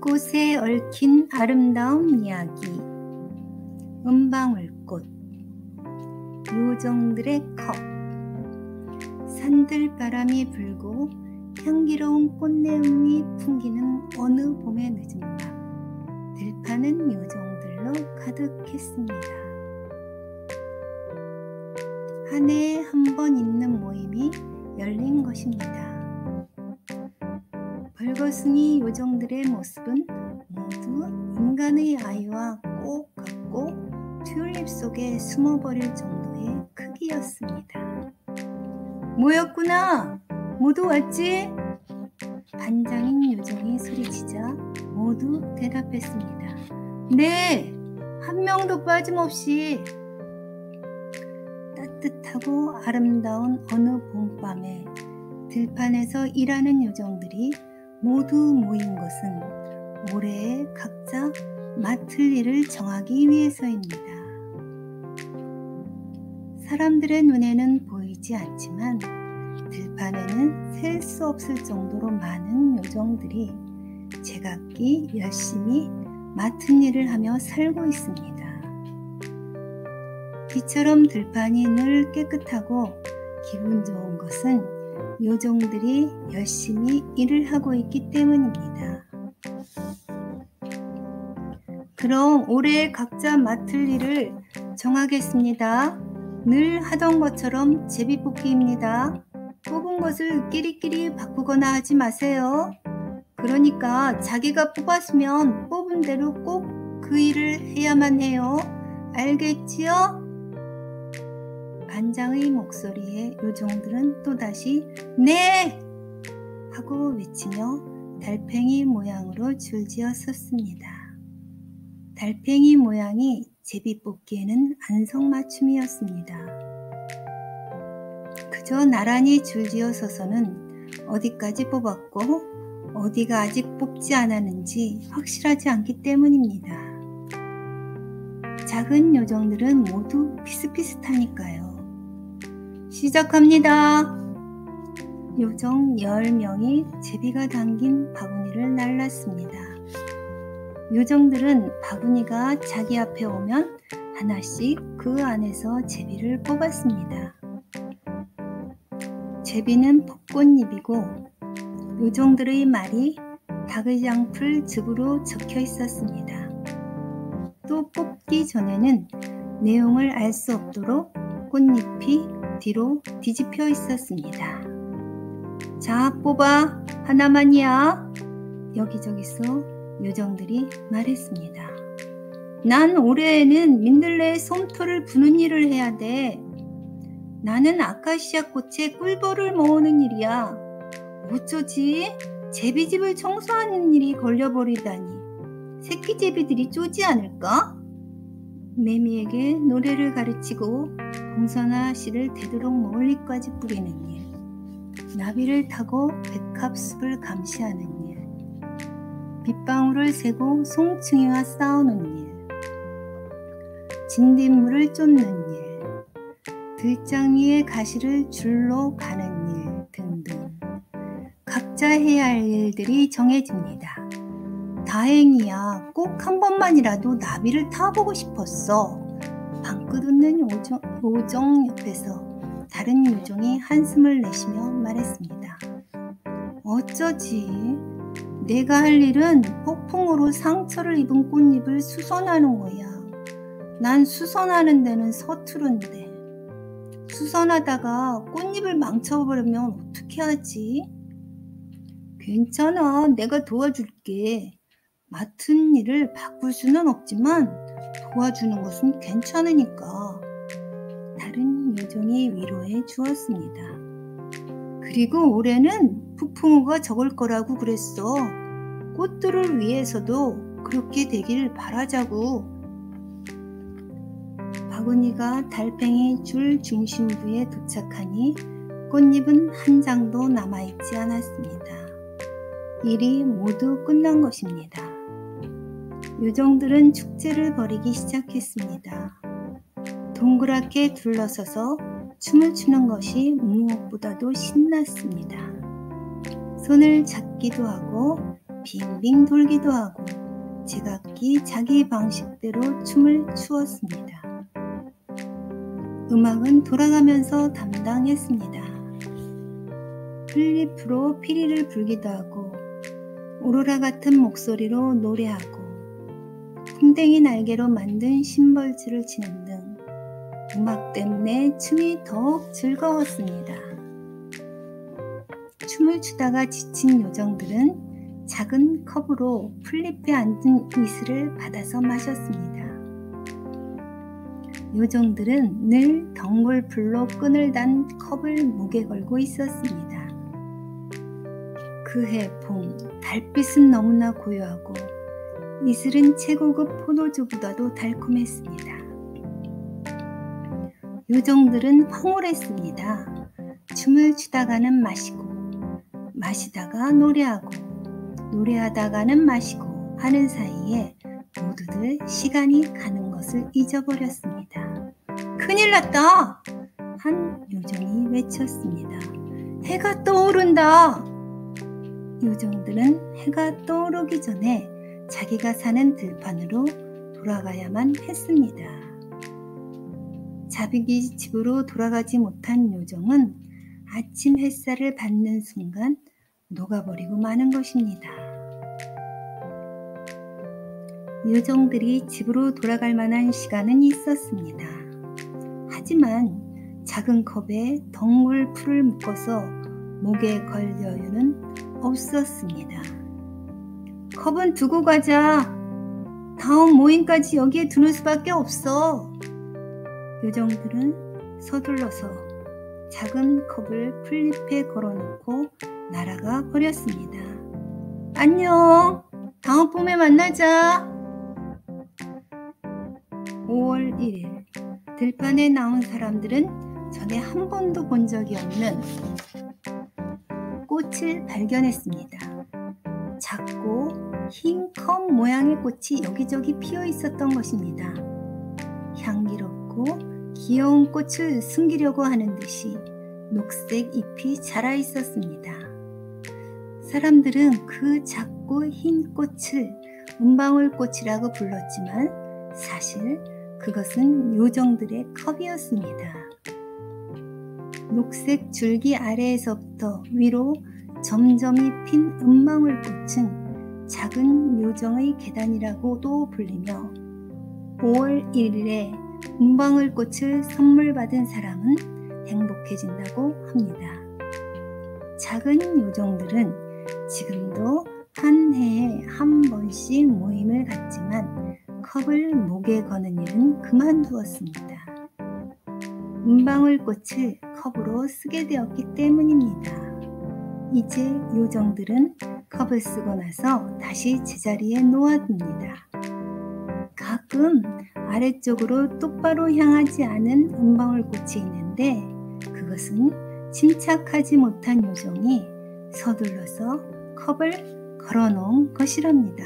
들꽃에 얽힌 아름다운 이야기. 은방울꽃. 요정들의 컵. 산들바람이 불고 향기로운 꽃내음이 풍기는 어느 봄의 늦은 밤, 들판은 요정들로 가득했습니다. 한 해에 한 번 있는 모임이 열린 것입니다. 벌거숭이 요정들의 모습은 모두 인간의 아이와 꼭 같고 튤립 속에 숨어버릴 정도의 크기였습니다. 모였구나! 모두 왔지? 반장인 요정이 소리치자 모두 대답했습니다. 네! 한 명도 빠짐없이. 따뜻하고 아름다운 어느 봄밤에 들판에서 일하는 요정들이 모두 모인 것은 올해에 각자 맡을 일을 정하기 위해서입니다. 사람들의 눈에는 보이지 않지만 들판에는 셀 수 없을 정도로 많은 요정들이 제각기 열심히 맡은 일을 하며 살고 있습니다. 이처럼 들판이 늘 깨끗하고 기분 좋은 것은 요정들이 열심히 일을 하고 있기 때문입니다. 그럼 올해 각자 맡을 일을 정하겠습니다. 늘 하던 것처럼 제비뽑기입니다. 뽑은 것을 끼리끼리 바꾸거나 하지 마세요. 그러니까 자기가 뽑았으면 뽑은 대로 꼭 그 일을 해야만 해요. 알겠지요? 반장의 목소리에 요정들은 또다시 네! 하고 외치며 달팽이 모양으로 줄지어 섰습니다. 달팽이 모양이 제비뽑기에는 안성맞춤이었습니다. 그저 나란히 줄지어 서서는 어디까지 뽑았고 어디가 아직 뽑지 않았는지 확실하지 않기 때문입니다. 작은 요정들은 모두 비슷비슷하니까요. 시작합니다. 요정 10명이 제비가 담긴 바구니를 날랐습니다. 요정들은 바구니가 자기 앞에 오면 하나씩 그 안에서 제비를 뽑았습니다. 제비는 벚꽃잎이고 요정들의 말이 다그장풀 즙으로 적혀 있었습니다. 또 뽑기 전에는 내용을 알 수 없도록 꽃잎이 뒤로 뒤집혀 있었습니다. 자, 뽑아. 하나만이야. 여기저기서 요정들이 말했습니다. 난 올해에는 민들레의 솜털을 부는 일을 해야 돼. 나는 아카시아 꽃에 꿀벌을 모으는 일이야. 어쩌지? 제비집을 청소하는 일이 걸려버리다니. 새끼 제비들이 쪼지 않을까? 매미에게 노래를 가르치고 봉선화 씨를 되도록 멀리까지 뿌리는 일. 나비를 타고 백합숲을 감시하는 일. 빗방울을 세고 송충이와 싸우는 일. 진딧물을 쫓는 일. 들장 위에 가시를 줄로 가는 일 등등. 각자 해야 할 일들이 정해집니다. 다행이야. 꼭 한 번만이라도 나비를 타보고 싶었어. 방긋 웃는 요정 옆에서 다른 요정이 한숨을 내쉬며 말했습니다. 어쩌지? 내가 할 일은 폭풍으로 상처를 입은 꽃잎을 수선하는 거야. 난 수선하는 데는 서투른데. 수선하다가 꽃잎을 망쳐버리면 어떻게 하지? 괜찮아. 내가 도와줄게. 맡은 일을 바꿀 수는 없지만 도와주는 것은 괜찮으니까. 다른 요정이 위로해 주었습니다. 그리고 올해는 폭풍우가 적을 거라고 그랬어. 꽃들을 위해서도 그렇게 되길 바라자고. 바구니가 달팽이 줄 중심부에 도착하니 꽃잎은 한 장도 남아있지 않았습니다. 일이 모두 끝난 것입니다. 요정들은 축제를 벌이기 시작했습니다. 동그랗게 둘러서서 춤을 추는 것이 무엇보다도 신났습니다. 손을 잡기도 하고 빙빙 돌기도 하고 제각기 자기 방식대로 춤을 추었습니다. 음악은 돌아가면서 담당했습니다. 플립으로 피리를 불기도 하고 오로라 같은 목소리로 노래하고 풍뎅이 날개로 만든 심벌즈를 치는 등 음악 때문에 춤이 더욱 즐거웠습니다. 춤을 추다가 지친 요정들은 작은 컵으로 플립에 앉은 이슬을 받아서 마셨습니다. 요정들은 늘 덩굴풀로 끈을 단 컵을 목에 걸고 있었습니다. 그해 봄, 달빛은 너무나 고요하고 이슬은 최고급 포도주보다도 달콤했습니다. 요정들은 황홀했습니다. 춤을 추다가는 마시고 마시다가 노래하고 노래하다가는 마시고 하는 사이에 모두들 시간이 가는 것을 잊어버렸습니다. 큰일 났다! 한 요정이 외쳤습니다. 해가 떠오른다! 요정들은 해가 떠오르기 전에 자기가 사는 들판으로 돌아가야만 했습니다. 자기 집으로 돌아가지 못한 요정은 아침 햇살을 받는 순간 녹아버리고 마는 것입니다. 요정들이 집으로 돌아갈 만한 시간은 있었습니다. 하지만 작은 컵에 덩굴풀을 묶어서 목에 걸 여유는 없었습니다. 컵은 두고 가자. 다음 모임까지 여기에 두는 수밖에 없어. 요정들은 서둘러서 작은 컵을 플립에 걸어놓고 날아가 버렸습니다. 안녕. 다음 봄에 만나자. 5월 1일 들판에 나온 사람들은 전에 한 번도 본 적이 없는 꽃을 발견했습니다. 작고 흰 컵 모양의 꽃이 여기저기 피어 있었던 것입니다. 향기롭고 귀여운 꽃을 숨기려고 하는 듯이 녹색 잎이 자라 있었습니다. 사람들은 그 작고 흰 꽃을 은방울꽃이라고 불렀지만 사실 그것은 요정들의 컵이었습니다. 녹색 줄기 아래에서부터 위로 점점이 핀 은방울꽃은 작은 요정의 계단이라고도 불리며 5월 1일에 은방울꽃을 선물 받은 사람은 행복해진다고 합니다. 작은 요정들은 지금도 한 해에 한 번씩 모임을 갖지만 컵을 목에 거는 일은 그만두었습니다. 은방울꽃을 컵으로 쓰게 되었기 때문입니다. 이제 요정들은 컵을 쓰고 나서 다시 제자리에 놓아둡니다. 가끔 아래쪽으로 똑바로 향하지 않은 은방울꽃이 있는데 그것은 침착하지 못한 요정이 서둘러서 컵을 걸어놓은 것이랍니다.